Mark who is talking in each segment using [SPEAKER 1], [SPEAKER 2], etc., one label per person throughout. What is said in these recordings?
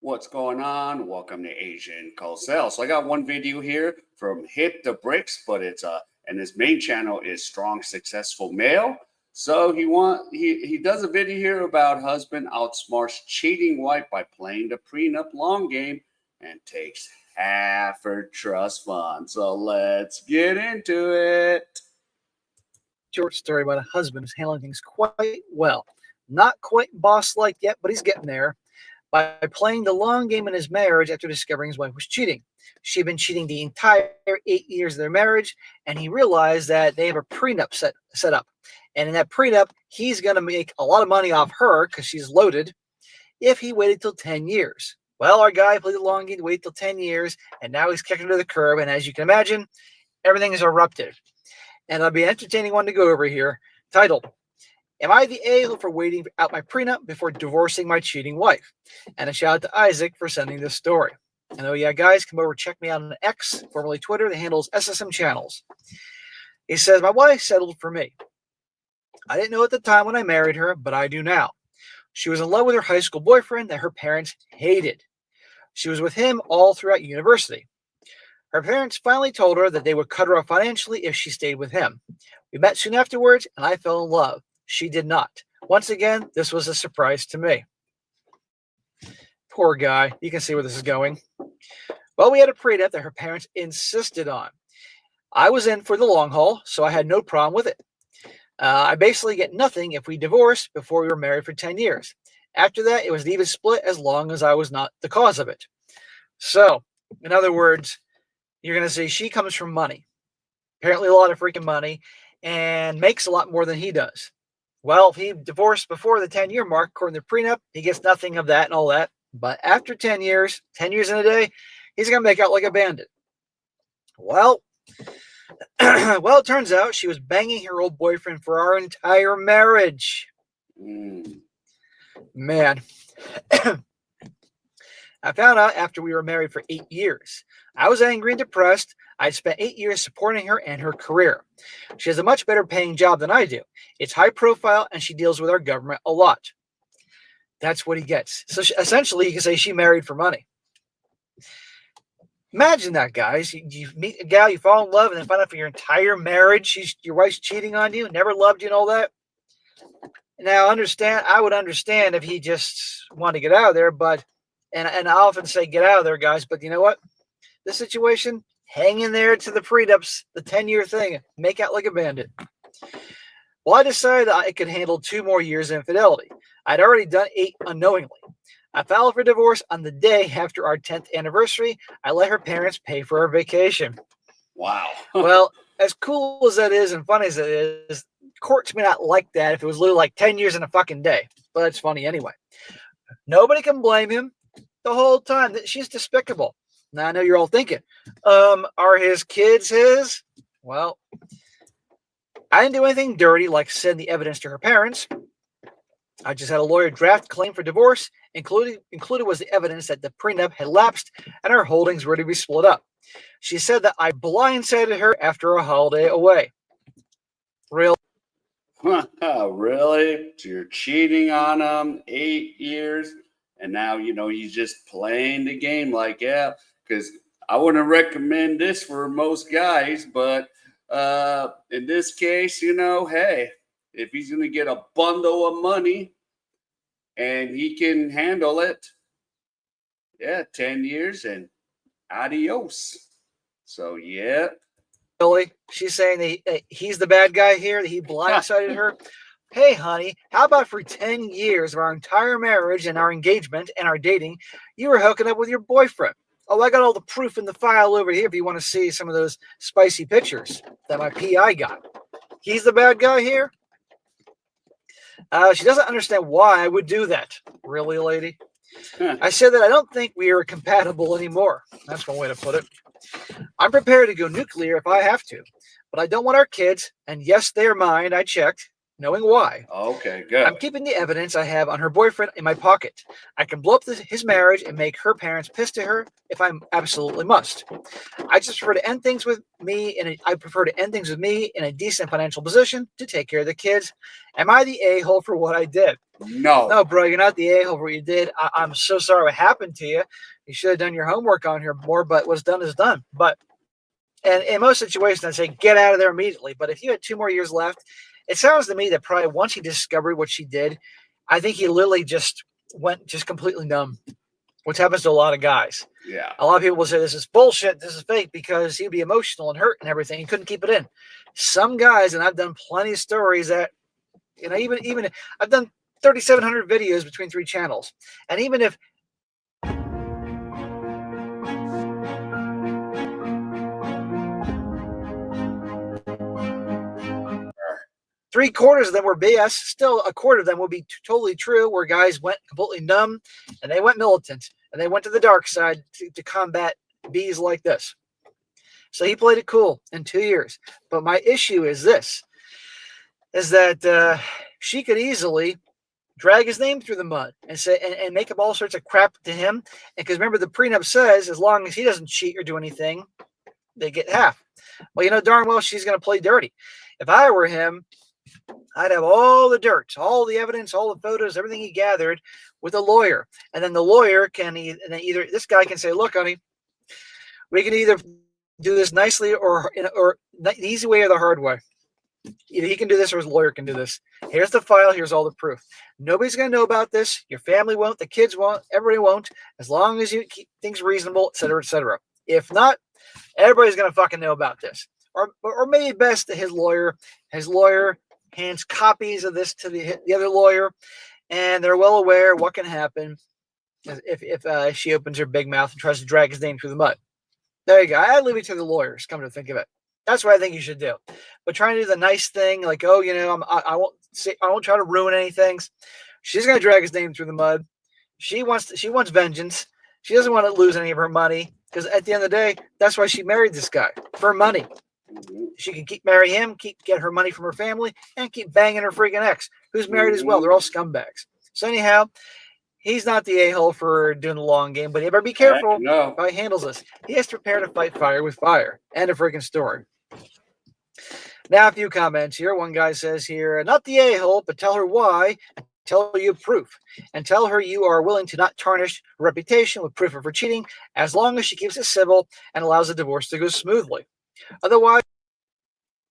[SPEAKER 1] What's going on? Welcome to Asian Cosell. So I got one video here from Hit the Bricks, but it's and his main channel is Strong Successful Male. So he does a video here about husband outsmarts cheating wife by playing the prenup long game and takes half her trust fund. So let's get into it.
[SPEAKER 2] Short story about a husband who's handling things quite well. Not quite boss-like yet, but he's getting there. By playing the long game in his marriage after discovering his wife was cheating. She'd been cheating the entire 8 years of their marriage, and he realized that they have a prenup set up. And in that prenup, he's going to make a lot of money off her because she's loaded if he waited till 10 years. Well, our guy played the long game, waited till 10 years, and now he's kicked her to the curb. And as you can imagine, everything is erupted. And it'll be an entertaining one to go over here, titled, Am I the a-hole for waiting out my prenup before divorcing my cheating wife? And a shout out to Isaac for sending this story. And oh yeah, guys, come over, check me out on X, formerly Twitter. The handle's SSM Channels. He says, my wife settled for me. I didn't know at the time when I married her, but I do now. She was in love with her high school boyfriend that her parents hated. She was with him all throughout university. Her parents finally told her that they would cut her off financially if she stayed with him. We met soon afterwards, and I fell in love. She did not. Once again, this was a surprise to me. Poor guy. You can see where this is going. Well, we had a prenup that her parents insisted on. I was in for the long haul, so I had no problem with it. I basically get nothing if we divorced before we were married for 10 years. After that, it was an even split as long as I was not the cause of it. So, in other words, you're going to say she comes from money. Apparently a lot of freaking money, and makes a lot more than he does. Well, if he divorced before the 10-year mark, according to the prenup, he gets nothing of that and all that. But after 10 years in a day, he's going to make out like a bandit. Well, it turns out she was banging her old boyfriend for our entire marriage. Man. I found out after we were married for 8 years. I was angry and depressed. I'd spent 8 years supporting her and her career. She has a much better paying job than I do. It's high profile, and she deals with our government a lot. That's what he gets. So essentially, you can say she married for money. Imagine that, guys. You meet a gal, you fall in love, and then find out for your entire marriage, your wife's cheating on you, never loved you and all that. Now, I would understand if he just wanted to get out of there, but and I often say get out of there, guys, but you know what? This situation, hang in there to the prenups, the 10-year thing, make out like a bandit. Well, I decided that I could handle 2 more years of infidelity. I'd already done 8 unknowingly. I filed for divorce on the day after our 10th anniversary. I let her parents pay for our vacation.
[SPEAKER 1] Wow.
[SPEAKER 2] Well, as cool as that is and funny as it is, courts may not like that if it was literally like 10 years in a fucking day. But it's funny anyway. Nobody can blame him. The whole time that she's despicable. Now I know you're all thinking, are his kids his? Well, I didn't do anything dirty like send the evidence to her parents. I just had a lawyer draft claim for divorce. Included was the evidence that the prenup had lapsed and our holdings were to be split up. She said that I blindsided her after a holiday away. Really?
[SPEAKER 1] Really? So you're cheating on him 8 years? And now, he's just playing the game like, yeah, because I wouldn't recommend this for most guys. But in this case, hey, if he's going to get a bundle of money and he can handle it, 10 years and adios. So, yeah.
[SPEAKER 2] Really? She's saying that he's the bad guy here, that he blindsided her. Hey, honey, how about for 10 years of our entire marriage and our engagement and our dating, you were hooking up with your boyfriend? Oh, I got all the proof in the file over here if you want to see some of those spicy pictures that my PI got. He's the bad guy here? She doesn't understand why I would do that. Really, lady? I said that I don't think we are compatible anymore. That's one way to put it. I'm prepared to go nuclear if I have to, but I don't want our kids, and yes, they're mine, I checked, knowing why.
[SPEAKER 1] Okay,
[SPEAKER 2] I'm
[SPEAKER 1] good.
[SPEAKER 2] keeping the evidence I have on her boyfriend in my pocket. I can blow up his marriage and make her parents pissed at her if I absolutely must. I prefer to end things with me in a decent financial position to take care of the kids. Am I the a-hole for what I did?
[SPEAKER 1] No.
[SPEAKER 2] No, bro, you're not the a-hole for what you did. I'm so sorry what happened to you. You should have done your homework on here more, but what's done is done. But and in most situations, I'd say get out of there immediately. But if you had 2 more years left, it sounds to me that probably once he discovered what she did, I think he literally just went just completely numb, which happens to a lot of guys.
[SPEAKER 1] Yeah.
[SPEAKER 2] A lot of people will say this is bullshit, this is fake, because he'd be emotional and hurt and everything. He couldn't keep it in. Some guys, and I've done plenty of stories that, even I've done 3,700 videos between 3 channels, and even if 3/4 of them were BS, still a quarter of them will be totally true, where guys went completely numb and they went militant and they went to the dark side to combat bees like this. So he played it cool in 2 years. But my issue is this, is that she could easily drag his name through the mud and say and make up all sorts of crap to him. And because remember, the prenup says as long as he doesn't cheat or do anything, they get half. Well, you know darn well she's going to play dirty. If I were him, I'd have all the dirt, all the evidence, all the photos, everything he gathered with a lawyer. And then the lawyer can either this guy can say, look, honey, we can either do this nicely or the easy way or the hard way. Either he can do this or his lawyer can do this. Here's the file. Here's all the proof. Nobody's going to know about this. Your family won't. The kids won't. Everybody won't. As long as you keep things reasonable, et cetera, et cetera. If not, everybody's going to fucking know about this. Or maybe best that his lawyer hands copies of this to the other lawyer, and they're well aware what can happen if she opens her big mouth and tries to drag his name through the mud. There you go. I leave it to the lawyers. Come to think of it, that's what I think you should do. But trying to do the nice thing, like, oh, I won't try to ruin anything. She's gonna drag his name through the mud. She wants vengeance. She doesn't want to lose any of her money because at the end of the day, that's why she married this guy, for money. She can marry him, get her money from her family, and keep banging her freaking ex, who's married as well. They're all scumbags. So anyhow, he's not the a-hole for doing the long game, but he better be careful how he handles this. He has to prepare to fight fire with fire. End of freaking story. Now a few comments here. One guy says here, not the a-hole, but tell her why. Tell her you have proof, and tell her you are willing to not tarnish her reputation with proof of her cheating, as long as she keeps it civil and allows the divorce to go smoothly. Otherwise,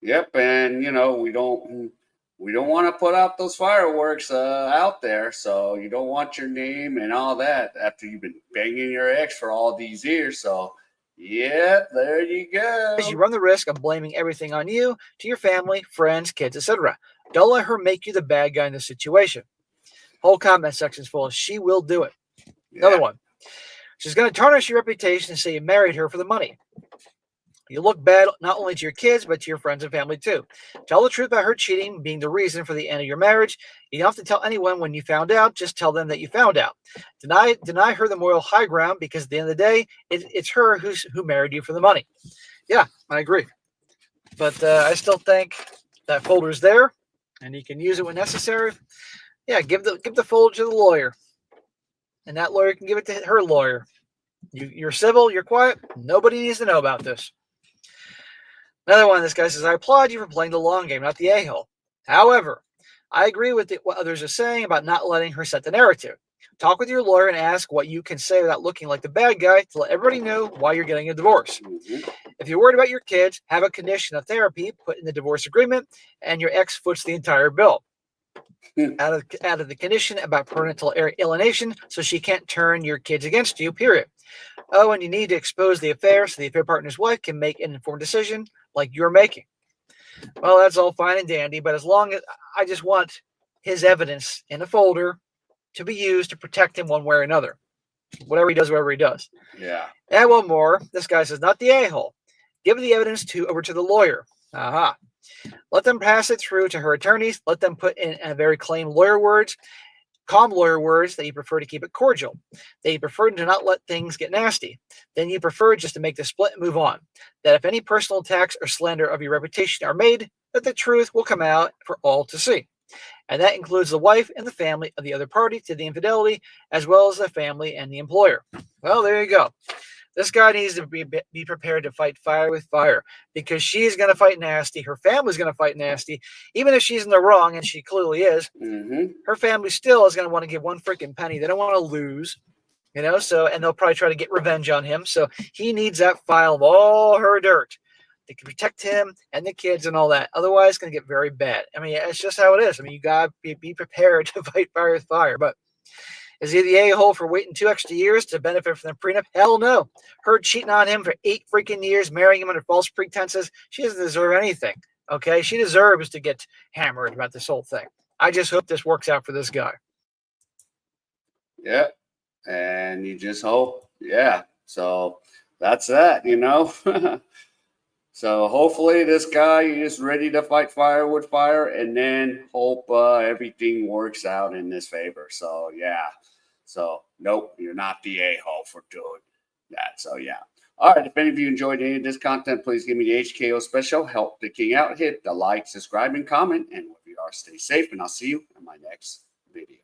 [SPEAKER 1] yep, and we don't want to put out those fireworks out there, so you don't want your name and all that after you've been banging your ex for all these years. So yeah, there you go.
[SPEAKER 2] You run the risk of blaming everything on you, to your family, friends, kids, etc. Don't let her make you the bad guy in this situation. Whole comment section is full of she will do it. Yeah. Another one. She's going to tarnish your reputation and say you married her for the money. You look bad not only to your kids, but to your friends and family too. Tell the truth about her cheating being the reason for the end of your marriage. You don't have to tell anyone when you found out. Just tell them that you found out. Deny her the moral high ground, because at the end of the day, it's her who married you for the money. Yeah, I agree. But I still think that folder's there, and you can use it when necessary. Yeah, give the folder to the lawyer, and that lawyer can give it to her lawyer. You're civil, you're quiet. Nobody needs to know about this. Another one, this guy says, I applaud you for playing the long game, not the a-hole. However, I agree with what others are saying about not letting her set the narrative. Talk with your lawyer and ask what you can say without looking like the bad guy to let everybody know why you're getting a divorce. If you're worried about your kids, have a condition of therapy put in the divorce agreement, and your ex foots the entire bill. Out of the condition about parental alienation, so she can't turn your kids against you, period. Oh, and you need to expose the affair so the affair partner's wife can make an informed decision like you're making. Well, that's all fine and dandy, but as long as I just want his evidence in a folder to be used to protect him one way or another. Whatever he does.
[SPEAKER 1] Yeah.
[SPEAKER 2] And one more. This guy says, not the a-hole. Give the evidence over to the lawyer. Aha. Let them pass it through to her attorneys. Let them put in very calm lawyer words that you prefer to keep it cordial. That you prefer to not let things get nasty. Then you prefer just to make the split and move on. That if any personal attacks or slander of your reputation are made, that the truth will come out for all to see. And that includes the wife and the family of the other party to the infidelity, as well as the family and the employer. Well, there you go. This guy needs to be prepared to fight fire with fire, because she's going to fight nasty. Her family's going to fight nasty. Even if she's in the wrong, and she clearly is, her family still is going to want to give one freaking penny. They don't want to lose, so, and they'll probably try to get revenge on him. So he needs that file of all her dirt to protect him and the kids and all that. Otherwise, it's going to get very bad. I mean, it's just how it is. I mean, you got to be prepared to fight fire with fire. But is he the a-hole for waiting 2 extra years to benefit from the prenup? Hell no. Her cheating on him for 8 freaking years, marrying him under false pretenses. She doesn't deserve anything. Okay? She deserves to get hammered about this whole thing. I just hope this works out for this guy.
[SPEAKER 1] Yeah. And you just hope. Yeah. So that's that, So hopefully this guy is ready to fight fire with fire, and then hope everything works out in his favor. So, yeah. So, nope, you're not the a-hole for doing that. So, yeah. All right. If any of you enjoyed any of this content, please give me the HKO special. Help the king out. Hit the like, subscribe, and comment. And wherever you are, stay safe. And I'll see you in my next video.